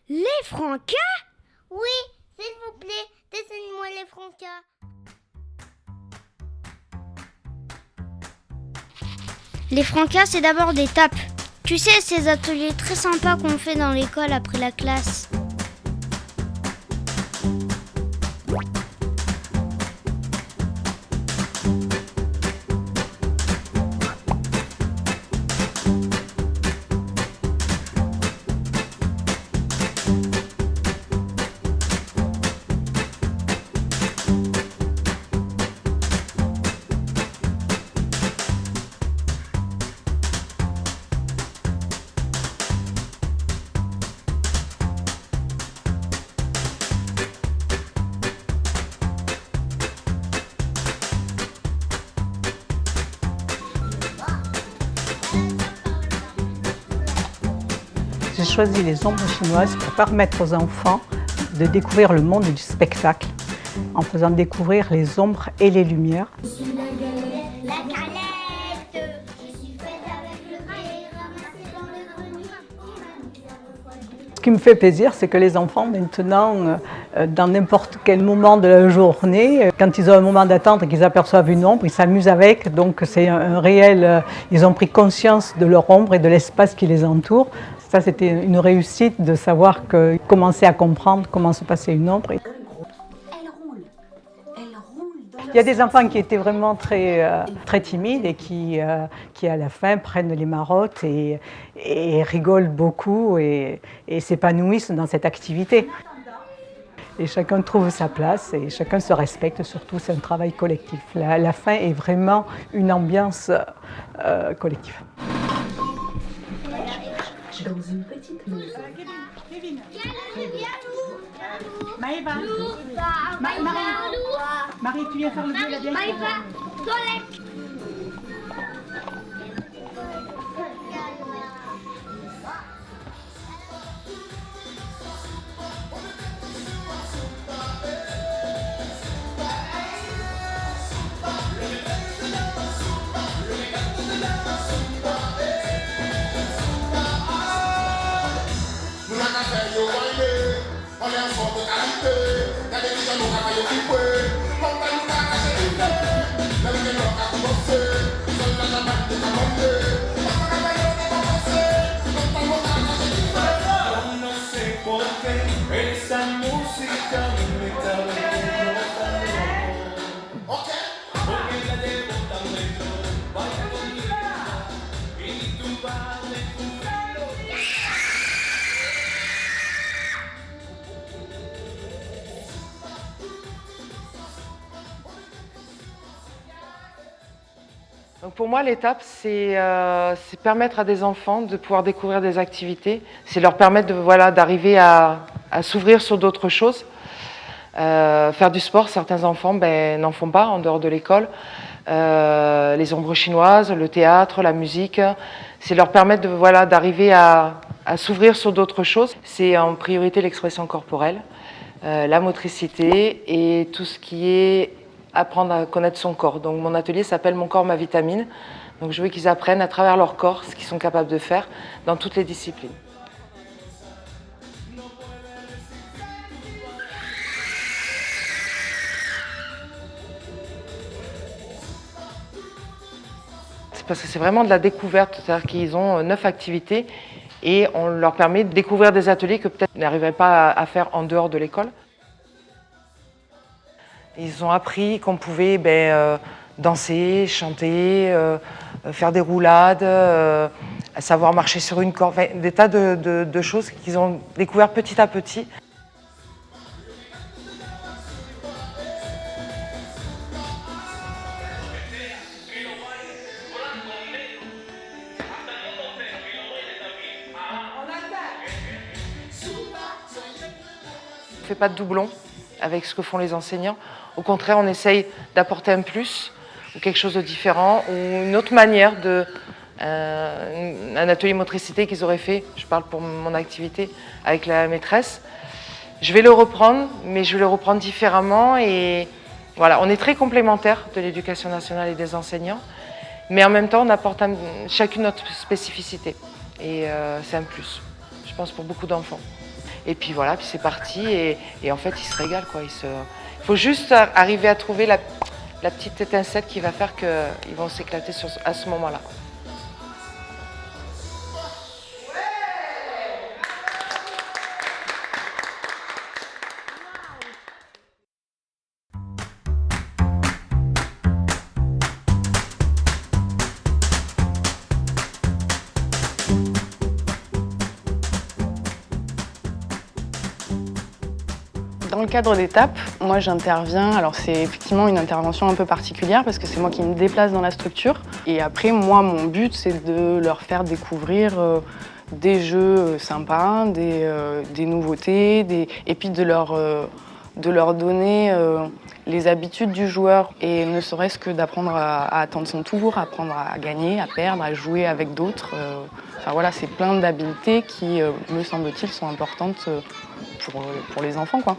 Les Francas? Oui, s'il vous plaît, dessine-moi les Francas. Les Francas, c'est d'abord des tapes. Tu sais, ces ateliers très sympas qu'on fait dans l'école après la classe. J'ai choisi les ombres chinoises pour permettre aux enfants de découvrir le monde du spectacle en faisant découvrir les ombres et les lumières. Je suis la galette, je suis faite avec le grès, ramassée dans le grenier. Ce qui me fait plaisir, c'est que les enfants maintenant, dans n'importe quel moment de la journée, quand ils ont un moment d'attente et qu'ils aperçoivent une ombre, ils s'amusent avec. Donc c'est un réel, ils ont pris conscience de leur ombre et de l'espace qui les entoure. Ça, c'était une réussite de savoir qu'ils commençaient à comprendre comment se passait une ombre. Il y a des enfants qui étaient vraiment très timides et qui, à la fin, prennent les marottes et rigolent beaucoup et s'épanouissent dans cette activité. Et chacun trouve sa place et chacun se respecte, surtout c'est un travail collectif. La fin est vraiment une ambiance collective. Dans une petite maison. Kevin, Maëva. Marie, tu viens faire le bleu la bière. Donc pour moi, l'étape, c'est permettre à des enfants de pouvoir découvrir des activités. C'est leur permettre d'arriver à s'ouvrir sur d'autres choses. Faire du sport, certains enfants n'en font pas en dehors de l'école. Les ombres chinoises, le théâtre, la musique, c'est leur permettre d'arriver à s'ouvrir sur d'autres choses. C'est en priorité l'expression corporelle, la motricité et tout ce qui est apprendre à connaître son corps. Donc mon atelier s'appelle Mon corps, ma vitamine. Donc je veux qu'ils apprennent à travers leur corps ce qu'ils sont capables de faire dans toutes les disciplines. C'est parce que c'est vraiment de la découverte, c'est-à-dire qu'ils ont 9 activités et on leur permet de découvrir des ateliers que peut-être ils n'arriveraient pas à faire en dehors de l'école. Ils ont appris qu'on pouvait danser, chanter, faire des roulades, savoir marcher sur une corde, des tas de choses qu'ils ont découvert petit à petit. On ne fait pas de doublons avec ce que font les enseignants. Au contraire, on essaye d'apporter un plus ou quelque chose de différent ou une autre manière un atelier motricité qu'ils auraient fait, je parle pour mon activité avec la maîtresse. Je vais le reprendre, mais je vais le reprendre différemment et voilà, on est très complémentaires de l'éducation nationale et des enseignants, mais en même temps on apporte chacune notre spécificité et c'est un plus, je pense, pour beaucoup d'enfants. Et puis voilà, puis c'est parti. Et en fait, ils se régalent, quoi. Il faut juste arriver à trouver la petite étincelle qui va faire qu'ils vont s'éclater à ce moment-là. Dans le cadre d'étapes, moi j'interviens, alors c'est effectivement une intervention un peu particulière parce que c'est moi qui me déplace dans la structure. Et après, moi, mon but, c'est de leur faire découvrir des jeux sympas, des nouveautés, et puis de leur donner les habitudes du joueur. Et ne serait-ce que d'apprendre à attendre son tour, apprendre à gagner, à perdre, à jouer avec d'autres. Enfin voilà, c'est plein d'habiletés qui, me semble-t-il, sont importantes pour les enfants, quoi.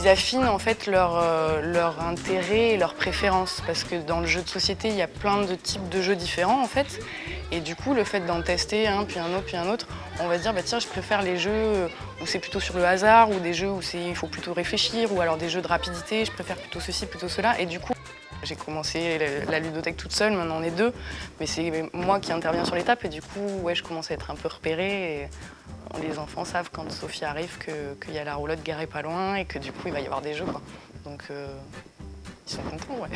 Ils affinent en fait leur intérêt et leurs préférences parce que dans le jeu de société, il y a plein de types de jeux différents en fait. Et du coup, le fait d'en tester un, puis un autre, on va se dire bah tiens, je préfère les jeux où c'est plutôt sur le hasard, ou des jeux où il faut plutôt réfléchir, ou alors des jeux de rapidité, je préfère plutôt ceci, plutôt cela. Et du coup, j'ai commencé la ludothèque toute seule, maintenant on est deux, mais c'est moi qui interviens sur l'étape et du coup, ouais, je commence à être un peu repérée. Et les enfants savent quand Sophie arrive qu'il y a la roulotte garée pas loin et que du coup, il va y avoir des jeux, quoi. Donc, ils sont contents, ouais.